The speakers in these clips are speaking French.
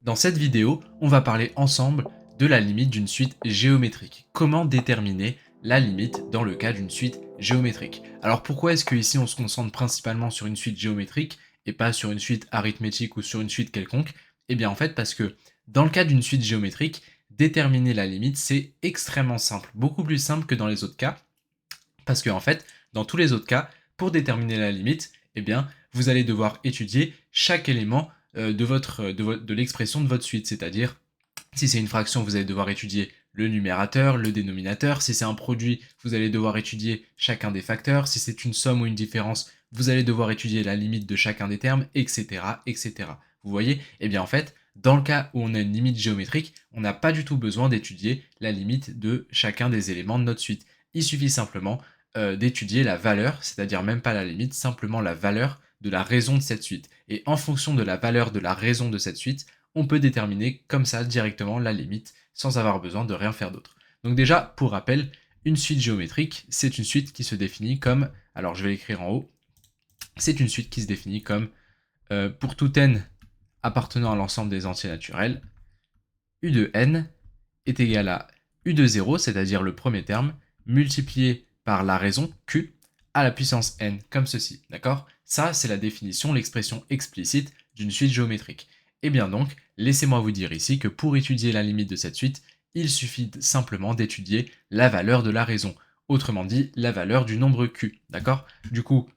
Dans cette vidéo, on va parler ensemble de la limite d'une suite géométrique. Comment déterminer la limite dans le cas d'une suite géométrique. Alors pourquoi est-ce que ici on se concentre principalement sur une suite géométrique et pas sur une suite arithmétique ou sur une suite quelconque? Eh bien en fait parce que dans le cas d'une suite géométrique, déterminer la limite c'est extrêmement simple, beaucoup plus simple que dans les autres cas, parce que en fait, dans tous les autres cas, pour déterminer la limite, eh bien, vous allez devoir étudier chaque élément de l'expression de votre suite. C'est-à-dire, si c'est une fraction, vous allez devoir étudier le numérateur, le dénominateur. Si c'est un produit, vous allez devoir étudier chacun des facteurs. Si c'est une somme ou une différence, vous allez devoir étudier la limite de chacun des termes, etc., etc. Vous voyez? Eh bien, en fait, dans le cas où on a une limite géométrique, on n'a pas du tout besoin d'étudier la limite de chacun des éléments de notre suite. Il suffit simplement d'étudier la valeur, c'est-à-dire même pas la limite, simplement la valeur de la raison de cette suite. Et en fonction de la valeur de la raison de cette suite, on peut déterminer comme ça directement la limite sans avoir besoin de rien faire d'autre. Donc déjà, pour rappel, une suite géométrique, c'est une suite qui se définit comme, alors je vais l'écrire en haut, c'est une suite qui se définit comme pour tout n appartenant à l'ensemble des entiers naturels, u de n est égal à u de 0, c'est-à-dire le premier terme, multiplié par la raison q à la puissance n, comme ceci, d'accord? Ça, c'est la définition, l'expression explicite d'une suite géométrique. Et bien donc, laissez-moi vous dire ici que pour étudier la limite de cette suite, il suffit simplement d'étudier la valeur de la raison, autrement dit, la valeur du nombre q, d'accord? Du coup,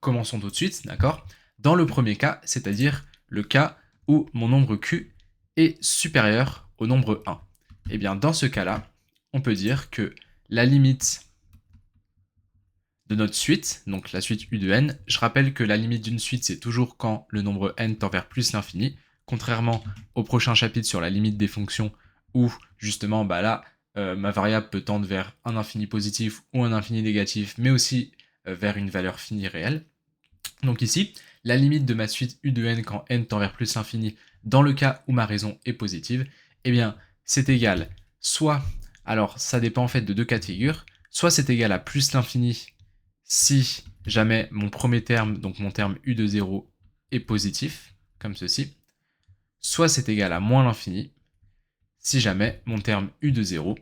commençons tout de suite, d'accord? Dans le premier cas, c'est-à-dire le cas où mon nombre q est supérieur au nombre 1. Et bien dans ce cas-là, on peut dire que la limite de notre suite, donc la suite u de n, je rappelle que la limite d'une suite c'est toujours quand le nombre n tend vers plus l'infini, contrairement au prochain chapitre sur la limite des fonctions où justement ma variable peut tendre vers un infini positif ou un infini négatif, mais aussi vers une valeur finie réelle. Donc ici, la limite de ma suite u de n quand n tend vers plus l'infini, dans le cas où ma raison est positive, eh bien c'est égal soit, alors ça dépend en fait de deux cas de figure, soit c'est égal à plus l'infini si jamais mon premier terme, donc mon terme u de 0, est positif, comme ceci, soit c'est égal à moins l'infini si jamais mon terme u de 0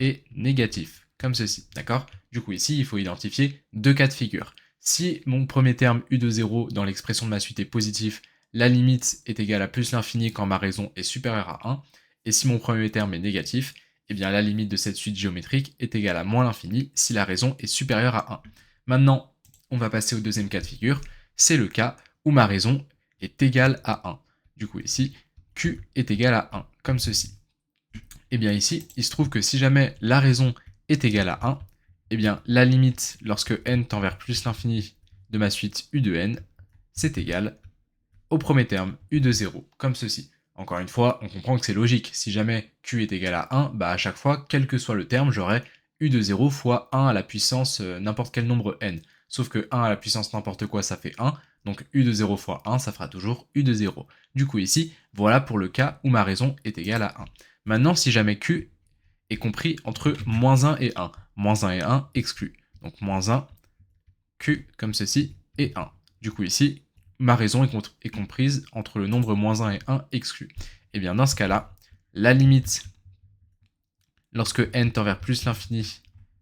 est négatif, comme ceci, d'accord? Du coup ici, il faut identifier deux cas de figure. Si mon premier terme u de 0 dans l'expression de ma suite est positif, la limite est égale à plus l'infini quand ma raison est supérieure à 1, et si mon premier terme est négatif, eh bien la limite de cette suite géométrique est égale à moins l'infini si la raison est supérieure à 1. Maintenant, on va passer au deuxième cas de figure, c'est le cas où ma raison est égale à 1. Du coup ici, q est égal à 1, comme ceci. Et bien ici, il se trouve que si jamais la raison est égale à 1, eh bien la limite lorsque n tend vers plus l'infini de ma suite u de n, c'est égal au premier terme u de 0, comme ceci. Encore une fois, on comprend que c'est logique. Si jamais q est égal à 1, à chaque fois, quel que soit le terme, j'aurai u de 0 fois 1 à la puissance n'importe quel nombre n. Sauf que 1 à la puissance n'importe quoi, ça fait 1. Donc u de 0 fois 1, ça fera toujours u de 0. Du coup ici, voilà pour le cas où ma raison est égale à 1. Maintenant, si jamais q est compris entre moins 1 et 1, moins 1 et 1 exclu. Donc moins 1, q comme ceci, et 1. Du coup ici, ma raison est comprise entre le nombre moins 1 et 1 exclu. Et bien dans ce cas-là, la limite, lorsque n tend vers plus l'infini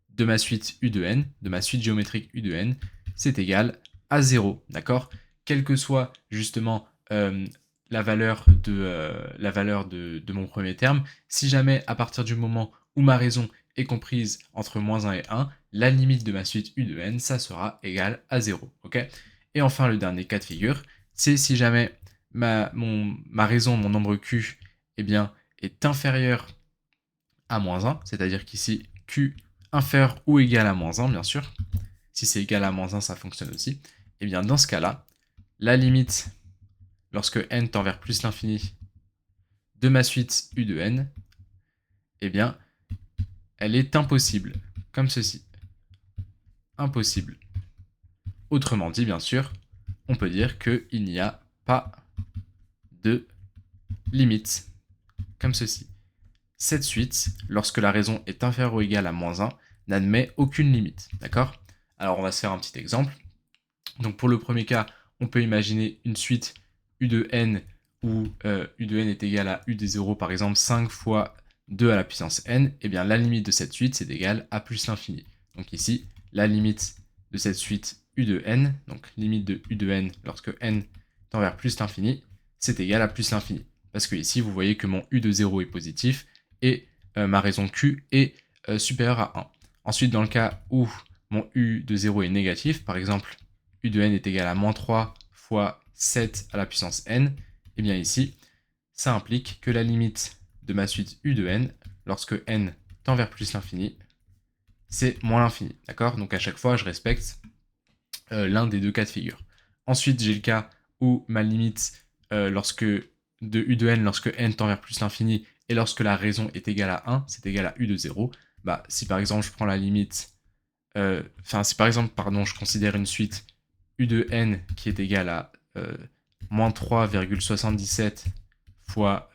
de ma suite u de n, de ma suite géométrique u de n, c'est égal à 0, d'accord? Quelle que soit justement la valeur de mon premier terme, si jamais à partir du moment où ma raison est comprise entre moins 1 et 1, la limite de ma suite u de n, ça sera égal à 0, ok? Et enfin, le dernier cas de figure, c'est si jamais ma raison, mon nombre q, eh bien, est inférieur à moins 1, c'est-à-dire qu'ici, q inférieur ou égal à moins 1, bien sûr. Si c'est égal à moins 1, ça fonctionne aussi. Et bien, dans ce cas-là, la limite, lorsque n tend vers plus l'infini de ma suite u de n, eh bien, elle est impossible, comme ceci. Impossible. Autrement dit, bien sûr, on peut dire qu'il n'y a pas de limite, comme ceci. Cette suite, lorsque la raison est inférieure ou égale à moins 1, n'admet aucune limite, d'accord? Alors on va se faire un petit exemple. Donc pour le premier cas, on peut imaginer une suite u de n où u de n est égal à u de 0, par exemple 5 fois 2 à la puissance n, eh bien la limite de cette suite c'est égal à plus l'infini. Donc ici, la limite de cette suite u de n, donc limite de u de n lorsque n tend vers plus l'infini, c'est égal à plus l'infini. Parce que ici, vous voyez que mon u de 0 est positif et ma raison q est supérieure à 1. Ensuite, dans le cas où mon u de 0 est négatif, par exemple, u de n est égal à moins 3 fois 7 à la puissance n, et bien ici, ça implique que la limite de ma suite u de n, lorsque n tend vers plus l'infini, c'est moins l'infini, d'accord? Donc à chaque fois, je respecte l'un des deux cas de figure. Ensuite, j'ai le cas où ma limite de u de n lorsque n tend vers plus l'infini et lorsque la raison est égale à 1, c'est égal à u de 0. Bah, si par exemple je prends la limite, si par exemple, pardon, je considère une suite u de n qui est égale à moins 3,77 fois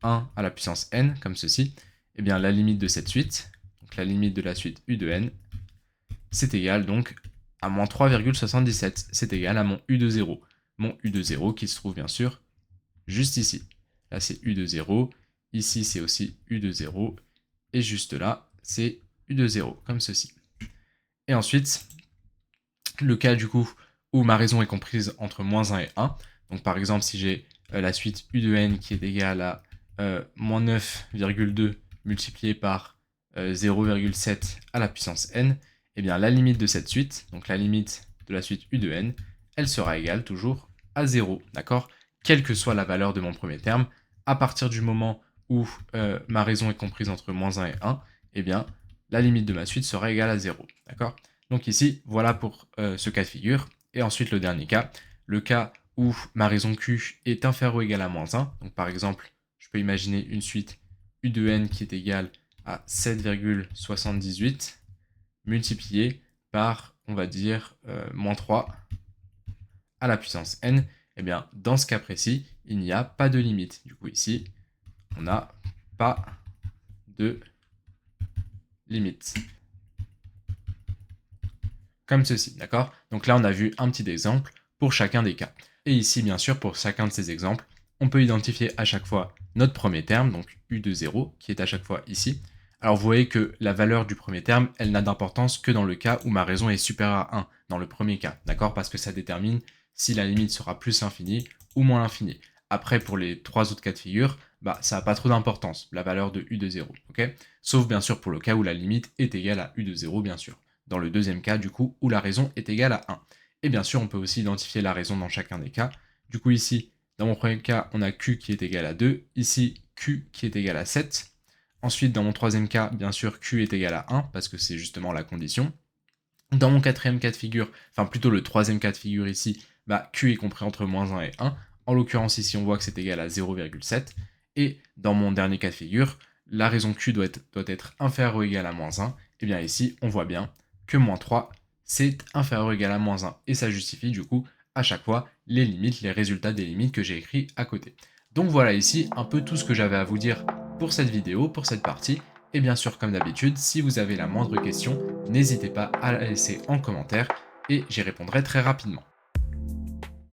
1 à la puissance n, comme ceci, et bien la limite de cette suite, donc la limite de la suite u de n, c'est égal donc à moins 3,77, c'est égal à mon u de 0. Mon u de 0 qui se trouve bien sûr juste ici. Là c'est u de 0, ici c'est aussi u de 0, et juste là c'est u de 0, comme ceci. Et ensuite, le cas du coup où ma raison est comprise entre moins 1 et 1, donc par exemple si j'ai la suite u de n qui est égale à moins 9,2 multiplié par 0,7 à la puissance n, et bien la limite de cette suite, donc la limite de la suite u de n, elle sera égale toujours à 0, d'accord? Quelle que soit la valeur de mon premier terme, à partir du moment où ma raison est comprise entre moins 1 et 1, et bien la limite de ma suite sera égale à 0, d'accord? Donc ici, voilà pour ce cas de figure. Et ensuite le dernier cas, le cas où ma raison q est inférieure ou égale à moins 1, donc par exemple, je peux imaginer une suite u de n qui est égale à 7,78 multiplié par, on va dire, moins 3 à la puissance n, et bien dans ce cas précis, il n'y a pas de limite. Du coup ici, on n'a pas de limite. Comme ceci, d'accord? Donc là, on a vu un petit exemple pour chacun des cas. Et ici, bien sûr, pour chacun de ces exemples, on peut identifier à chaque fois notre premier terme, donc u de 0, qui est à chaque fois ici. Alors vous voyez que la valeur du premier terme, elle n'a d'importance que dans le cas où ma raison est supérieure à 1, dans le premier cas, d'accord? Parce que ça détermine si la limite sera plus l'infini ou moins l'infini. Après, pour les trois autres cas de figure, bah, ça n'a pas trop d'importance, la valeur de u de 0, ok? Sauf bien sûr pour le cas où la limite est égale à u de 0, bien sûr. Dans le deuxième cas, du coup, où la raison est égale à 1. Et bien sûr, on peut aussi identifier la raison dans chacun des cas. Du coup, ici, dans mon premier cas, on a q qui est égal à 2. Ici, q qui est égal à 7. Ensuite, dans mon troisième cas, bien sûr, q est égal à 1, parce que c'est justement la condition. Dans mon quatrième cas de figure, enfin plutôt le troisième cas de figure ici, bah, q est compris entre moins 1 et 1. En l'occurrence, ici, on voit que c'est égal à 0,7. Et dans mon dernier cas de figure, la raison q doit être inférieure ou égale à moins 1. Et bien ici, on voit bien que moins 3, c'est inférieur ou égal à moins 1. Et ça justifie du coup à chaque fois les limites, les résultats des limites que j'ai écrits à côté. Donc voilà ici un peu tout ce que j'avais à vous dire pour cette vidéo, pour cette partie. Et bien sûr, comme d'habitude, si vous avez la moindre question, n'hésitez pas à la laisser en commentaire et j'y répondrai très rapidement.